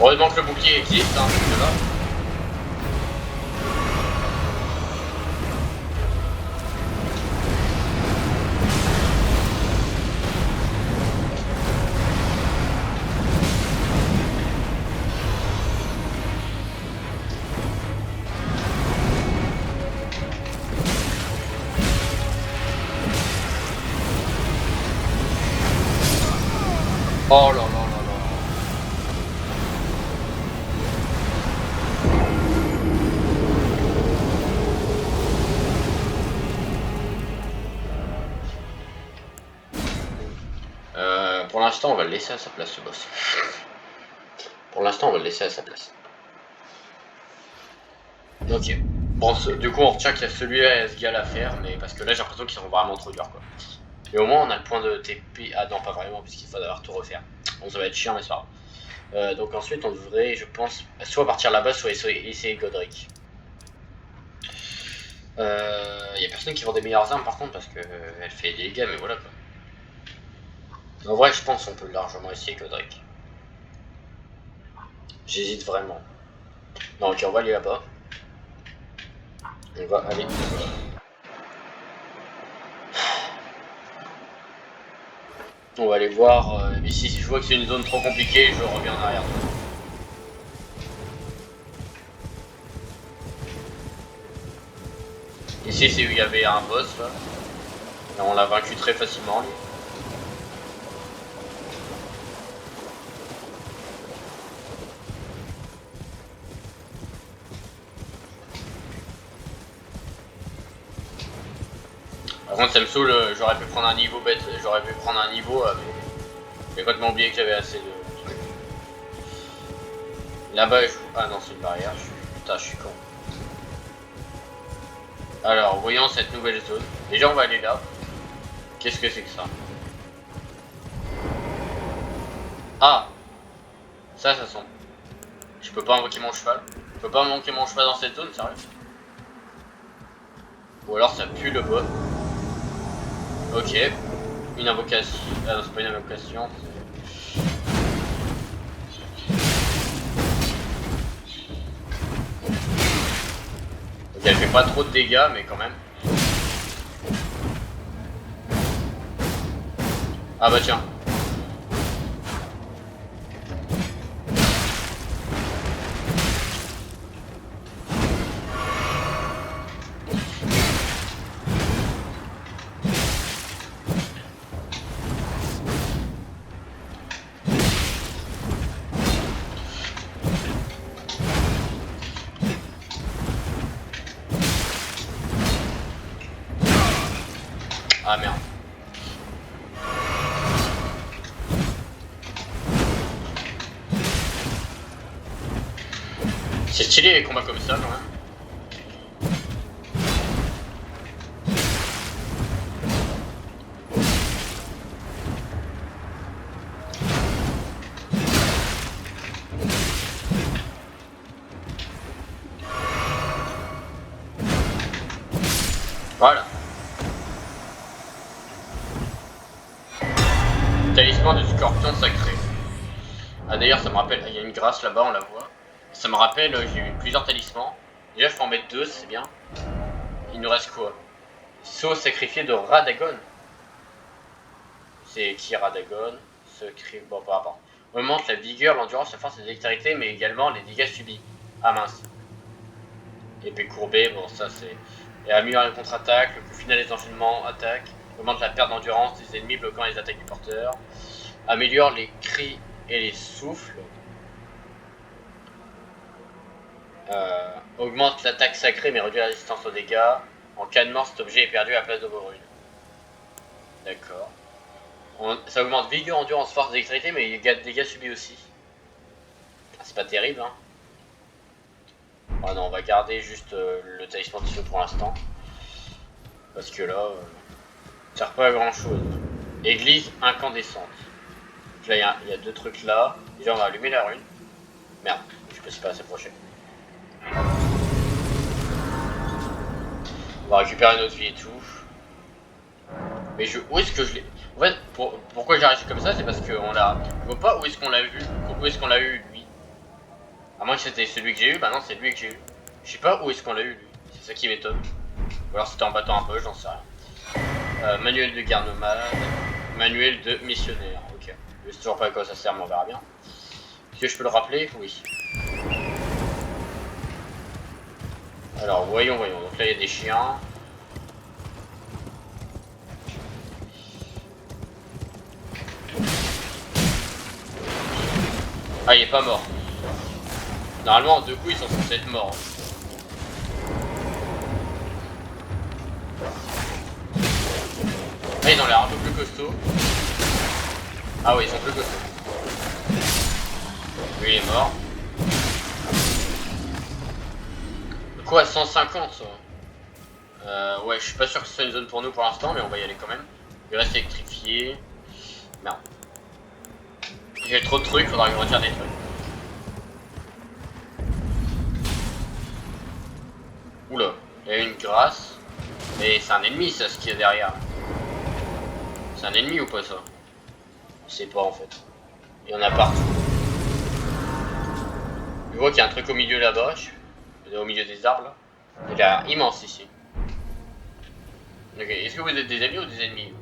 Heureusement que le bouclier existe, hein, parce que là... Oh là là là là. pour l'instant, on va le laisser à sa place, ce boss. Pour l'instant, on va le laisser à sa place. Ok. Bon, du coup, on retient qu'il y a celui-là et ce gars à faire, mais parce que là, j'ai l'impression qu'ils sont vraiment trop durs, quoi. Mais au moins, on a le point de TP. Ah non, pas vraiment, puisqu'il faut devoir tout refaire. Bon, ça va être chiant, mais c'est pas grave. Donc ensuite, on devrait, je pense, soit partir là-bas, soit essayer Godric. Y a personne qui vend des meilleures armes, par contre, parce que elle fait des dégâts, mais voilà, quoi. En vrai, je pense qu'on peut largement essayer Godric. J'hésite vraiment. Non, ok, on va aller là-bas. On va aller là-bas. On va aller voir, mais si je vois que c'est une zone trop compliquée, je reviens en arrière. Ici, c'est où il y avait un boss, là. Et on l'a vaincu très facilement, lui. Par contre, ça me saoule, j'aurais pu prendre un niveau bête, j'aurais pu prendre un niveau, mais j'ai complètement oublié que j'avais assez de trucs. Là-bas, ah non, c'est une barrière, putain, je suis con. Alors, voyons cette nouvelle zone. Déjà, on va aller là. Qu'est-ce que c'est que ça? Ah! Ça sent. Je peux pas invoquer mon cheval. Je peux pas invoquer mon cheval dans cette zone, sérieux? Ou alors ça pue le bot. Ok. Une invocation. Ah non, c'est pas une invocation. Ok, elle fait pas trop de dégâts, mais quand même. Ah bah tiens. Ah merde. C'est stylé les combats comme ça quand même. Voilà. Talisman du scorpion sacré. Ah d'ailleurs ça me rappelle, il y a une grâce là-bas, on la voit. Ça me rappelle, j'ai eu plusieurs talismans. Déjà je peux en mettre 2, c'est bien. Il nous reste quoi? Saut sacrifié de Radagon. C'est qui Radagon? Bon, par rapport. Augmente la vigueur, l'endurance, la force et la dextérité, mais également les dégâts subis. Ah mince. Épée courbée, bon ça c'est... Et améliore les contre-attaques, le coup final des enchaînements, attaque. Augmente la perte d'endurance des ennemis bloquant les attaques du porteur. Améliore les cris et les souffles. Augmente l'attaque sacrée mais réduit la résistance aux dégâts. En cas de mort, cet objet est perdu à la place de vos runes. D'accord. Ça augmente vigueur, endurance, force, dextérité, mais il y a des dégâts subis aussi. Ah, c'est pas terrible, hein. Oh non, on va garder juste le talisman de feu pour l'instant. Parce que là, ça sert pas à grand chose. Église incandescente. Donc là, il y a 2 trucs là. Déjà, on va allumer la rune. Merde, je peux pas s'approcher. On va récupérer notre vie et tout. Mais où est-ce que je l'ai... En fait, pourquoi j'ai réagi comme ça, c'est parce qu'on l'a... Je vois pas où est-ce qu'on l'a vu. Où est-ce qu'on l'a eu, lui. À moins que c'était celui que j'ai eu, bah non, c'est lui que j'ai eu. Je sais pas où est-ce qu'on l'a eu, lui. C'est ça qui m'étonne. Ou alors c'était en battant un peu, j'en sais rien. Manuel de guerre nomade. Manuel de missionnaire. Ok. Je sais toujours pas à quoi ça sert, mais on verra bien. Est-ce que je peux le rappeler? Oui. Alors, voyons. Donc là, il y a des chiens. Ah, il est pas mort. Normalement, en 2 coups, ils sont censés être morts. Ah, ils ont l'air un peu plus costauds. Ah oui, ils sont plus costauds. Lui il est mort. Quoi, 150 ouais, je suis pas sûr que ce soit une zone pour nous pour l'instant, mais on va y aller quand même. Il reste électrifié. Merde. J'ai trop de trucs, faudra que je retire des trucs. Oula, il y a une grâce. Mais c'est un ennemi ça, ce qu'il y a derrière. C'est un ennemi ou pas ça? Je sais pas en fait. Il y en a partout. Je vois qu'il y a un truc au milieu là-bas. Au milieu des arbres là. Il a l'air immense ici. Ok, est-ce que vous êtes des amis ou des ennemis?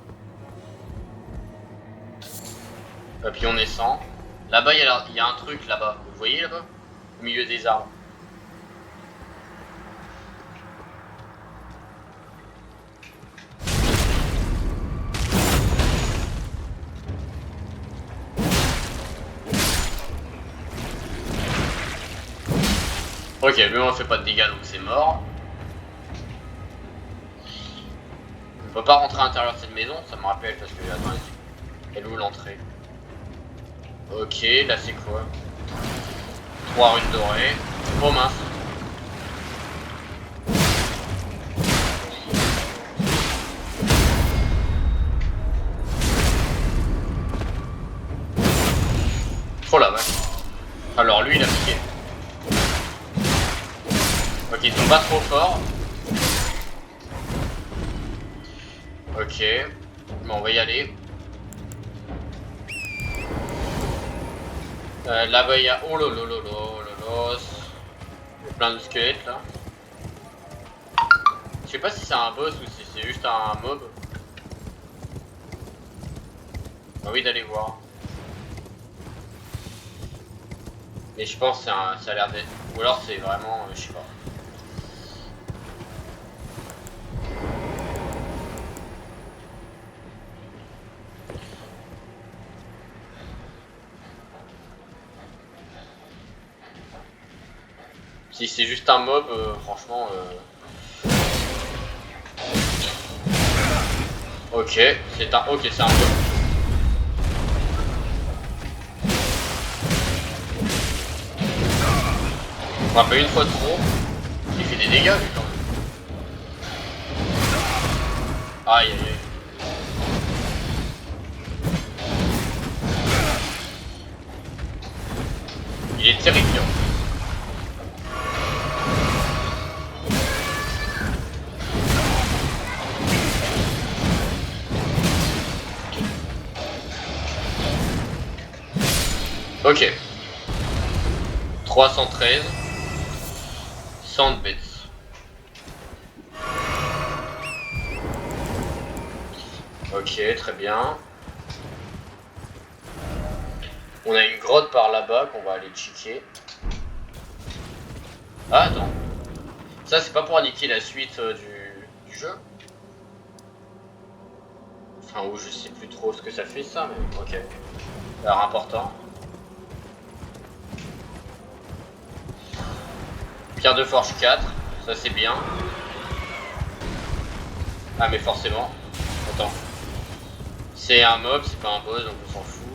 Papillon naissant. Là-bas, il y a un truc là-bas. Vous voyez là-bas? Au milieu des arbres. Ok, lui on fait pas de dégâts donc c'est mort. On peut pas rentrer à l'intérieur de cette maison, ça me rappelle parce que attends, elle est où l'entrée? Ok, là c'est quoi? 3 runes dorées. Oh mince. Oh la vache. Alors lui il a piqué. Ok, ils sont pas trop forts. Ok. Bon, on va y aller. Là-bas il y a... Oh lolololo. Il y a plein de squelettes là. Je sais pas si c'est un boss ou si c'est juste un mob. J'ai envie d'aller voir. Mais je pense que ça a l'air d'être... Ou alors c'est vraiment... je sais pas. Si c'est juste un mob, franchement... Ok, c'est un... Ok, c'est un mob. On frappe une fois trop. Il fait des dégâts lui quand même. Aïe aïe aïe. Il est terrifiant. Ok. 313. 100 bêtes. Ok, très bien. On a une grotte par là-bas qu'on va aller checker. Ah, attends. Ça, c'est pas pour indiquer la suite du jeu? Enfin, ou je sais plus trop ce que ça fait, ça, mais ok. Alors, important. Pierre de forge 4, ça c'est bien. Ah, mais forcément. Attends. C'est un mob, c'est pas un boss, donc on s'en fout.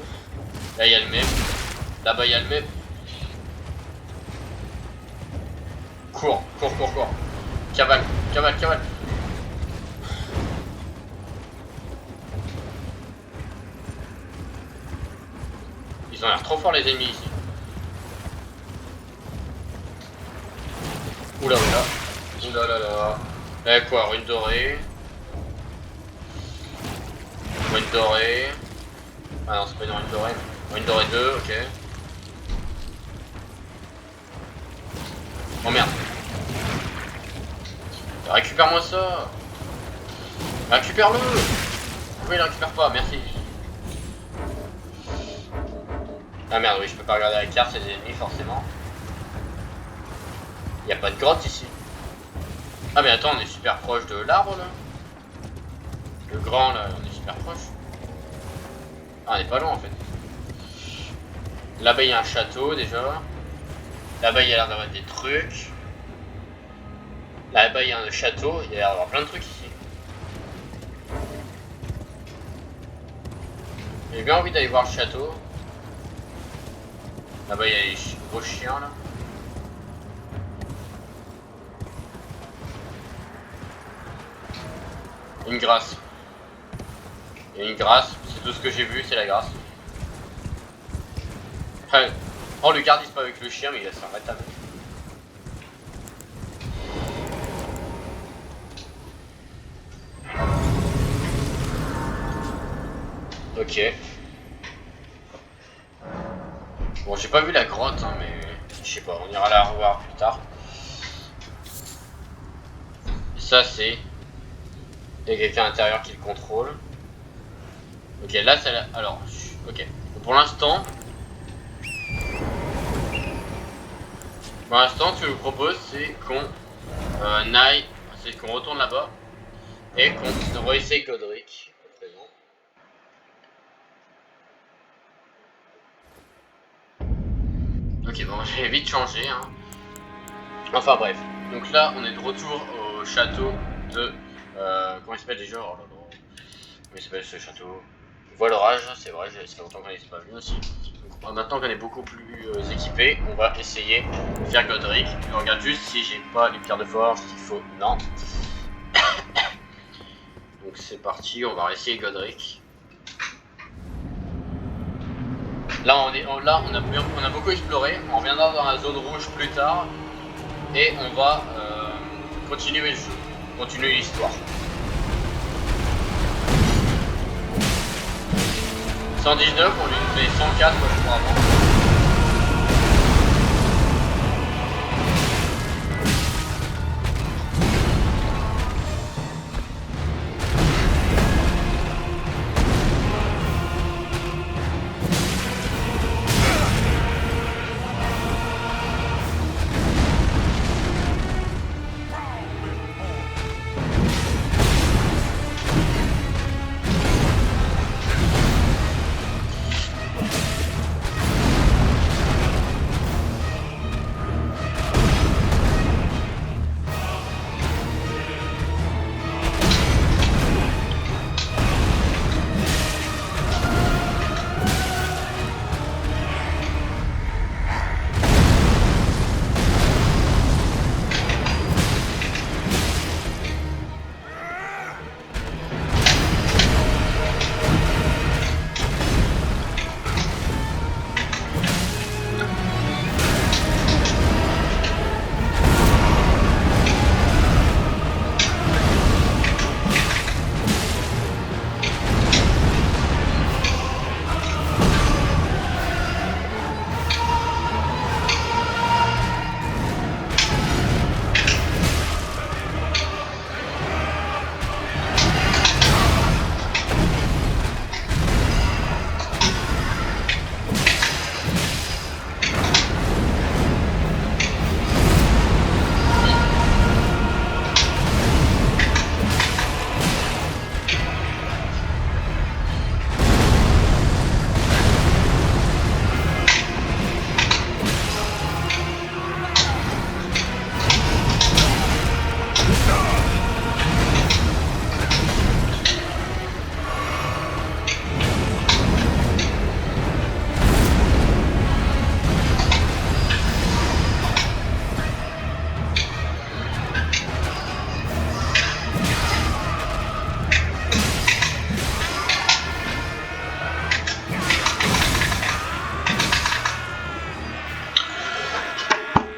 Là, il y a le même. Là-bas, il y a le même. Cours. Cavale. Ils ont l'air trop forts, les ennemis, ici. Oula. Là, quoi, rune dorée. Rune dorée. Ah non, c'est pas une rune dorée. Rune dorée 2, ok. Oh merde. Récupère-moi ça. Récupère-le. Pourquoi il le récupère pas? Merci. Ah merde, oui, je peux pas regarder la carte, c'est des ennemis forcément. Y a pas de grotte ici. Ah mais attends, on est super proche de l'arbre là. Le grand là, on est super proche. Ah, on est pas loin en fait. Là-bas il y a un château déjà. Là-bas il y a l'air d'avoir des trucs. Là-bas il y a un château, il y a l'air d'avoir plein de trucs ici. J'ai bien envie d'aller voir le château. Là-bas, il y a les gros chiens là. Une grâce. Il y a une grâce, c'est tout ce que j'ai vu, c'est la grâce. Après, oh, le garde il se bat avec le chien, mais il s'arrête à même. Ok. Bon, j'ai pas vu la grotte, hein, mais je sais pas, on ira la revoir plus tard. Et ça, c'est. Il y a quelqu'un à l'intérieur qui le contrôle. Ok, là, ça. Alors, ok. Donc, pour l'instant, ce que je vous propose, c'est qu'on aille, c'est qu'on retourne là-bas et qu'on réessaye Godric. Ok, bon, j'ai vite changé, hein. Enfin bref, donc là on est de retour au château de... comment il s'appelle déjà? Oh là là. Comment il s'appelle ce château? Volrage, c'est vrai, ça fait longtemps qu'on n'est pas venu aussi. Donc, maintenant qu'on est beaucoup plus équipé, on va essayer de faire Godric. Je regarde juste si j'ai pas les pierres de force qu'il faut. Non. Donc c'est parti, on va essayer Godric. Là on a beaucoup exploré, on reviendra dans la zone rouge plus tard. Et on va continuer le jeu, continuer l'histoire. 119, on lui fait 104 moi je crois avant.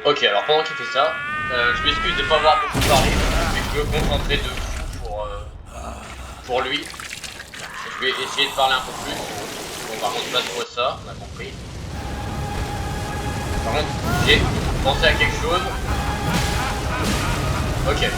Ok, alors pendant qu'il fait ça, je m'excuse de ne pas avoir beaucoup parlé, mais je veux me concentrer de fou pour lui. Je vais essayer de parler un peu plus. Bon, par contre, pas trop ça, on a compris. Par contre, j'ai pensé à quelque chose. Ok.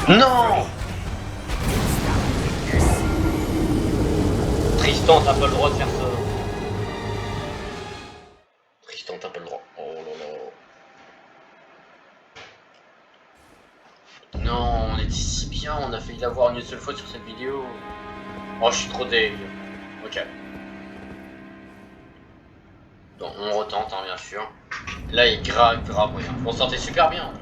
Non! Tristan, t'as pas le droit de faire ça. Tristan, t'as pas le droit. Oh là là. Non, on était si bien, on a failli l'avoir une seule fois sur cette vidéo. Oh, je suis trop deg. Ok. Donc, on retente, hein, bien sûr. Là, il grave moyen. On sortait super bien en plus.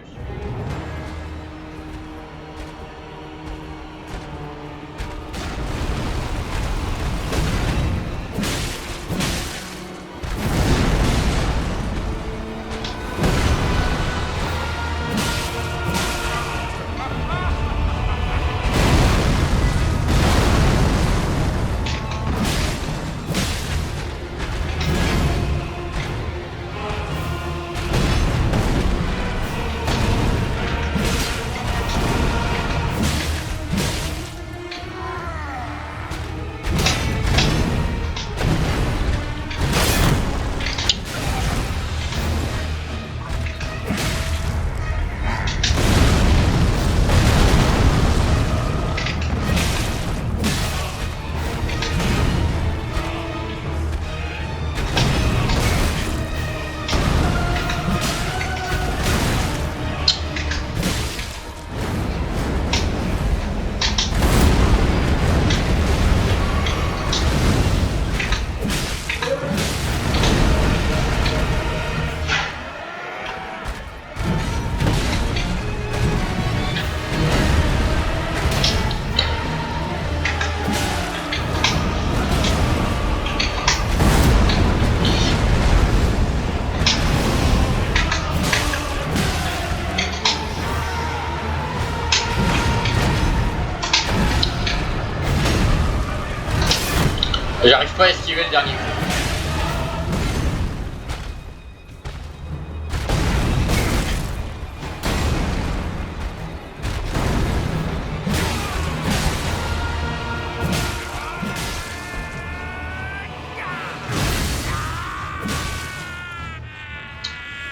J'arrive pas à esquiver le dernier coup.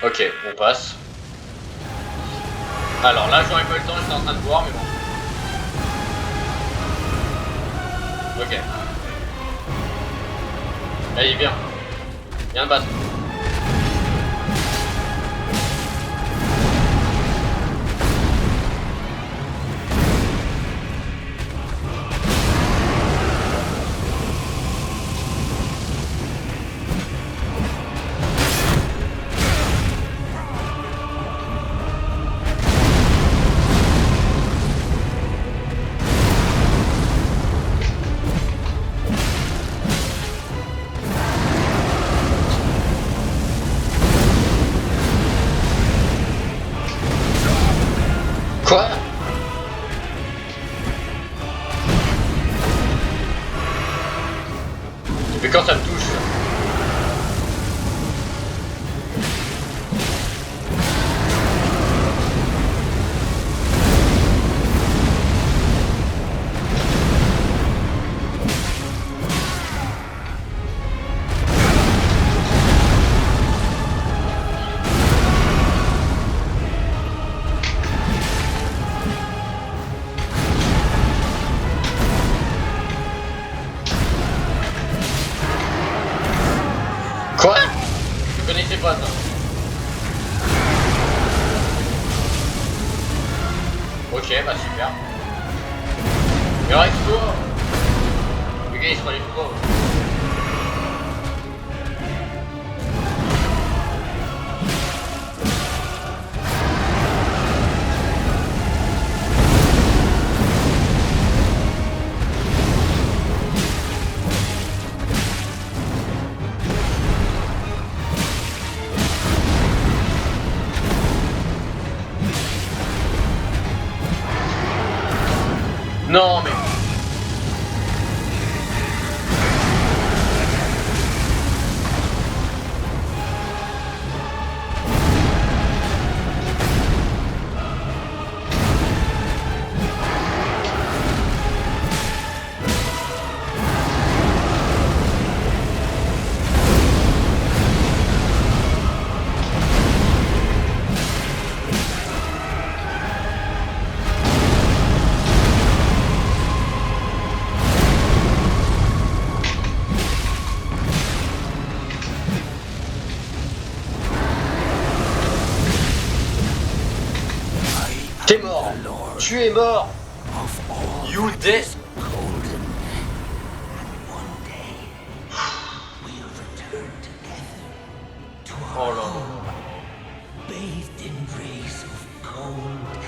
Ok, on passe. Alors là, j'aurais pas eu le temps, j'étais en train de voir, mais bon. Ok. Allez, viens. Viens de battre. Quoi? Mais quand ça me touche. Quoi? Je connaissais pas ça. Ok, bah super. Mais alors explore. Le gars il se relève pas. Non mais... Tu es mort. You dead. Oh là là. Bathed in rays of cold.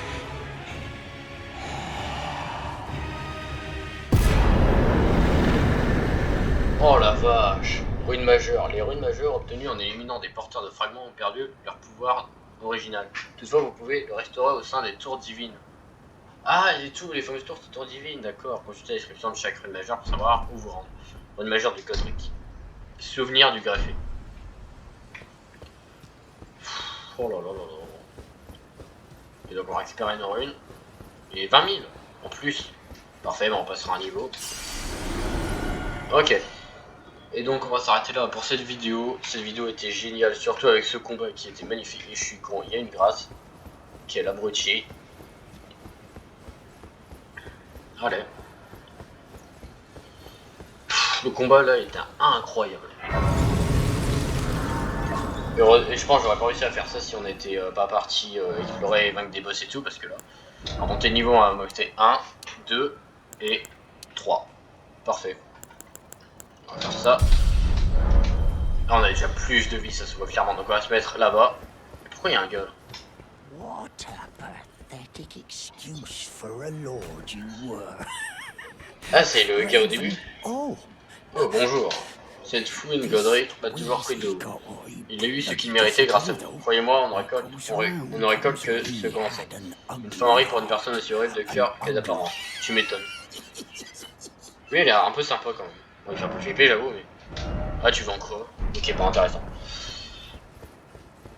Oh la vache. Ruines majeures. Les ruines majeures obtenues en éliminant des porteurs de fragments ont perdu leur pouvoir original. Toutefois, vous pouvez le restaurer au sein des tours divines. Ah, les fameuses tours divines, d'accord. Consultez la description de chaque rune majeure pour savoir où vous rendre. Rune majeure du Godric. Souvenir du greffé. Oh là là là là. Et donc on récupère une rune. Et 20 000 en plus. Parfait, on passera un niveau. Ok. Et donc on va s'arrêter là pour cette vidéo. Cette vidéo était géniale, surtout avec ce combat qui était magnifique. Et je suis con, il y a une grâce. Qui est l'abruti. Allez. Le combat là était incroyable. Et je pense que j'aurais pas réussi à faire ça si on était pas parti explorer et vaincre des boss et tout, parce que là, on monter de niveau, on va monter 1, 2 et 3. Parfait. On va faire ça. Là, on a déjà plus de vie, ça se voit clairement. Donc on va se mettre là-bas. Pourquoi il y a un gars là? What a pathetic excuse for a lord you were. Ah, c'est le gars au début. Oh, Oh, bonjour. Cette fouine Godric m'a toujours pris de haut. Il a eu ce qu'il méritait grâce à vous. Croyez-moi, on ne récolte que ce qu'on enseigne. Une fannerie pour une personne aussi horrible de cœur que d'apparence. Tu m'étonnes. Oui, il a l'air un peu sympa quand même. Bon, il fait un peu flipper, j'avoue, mais... Ah, tu vends quoi? Ok, pas intéressant.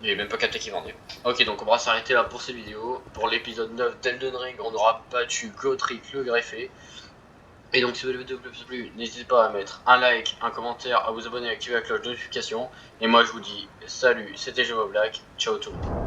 Il est même pas capté qu'il vendait. Ok, donc on va s'arrêter là pour cette vidéo. Pour l'épisode 9 d'Elden Ring, on aura battu Godric le greffé. Et donc si la vidéo vous a plu, n'hésitez pas à mettre un like, un commentaire, à vous abonner et à activer la cloche de notification. Et moi je vous dis salut, c'était Black, ciao tout le monde.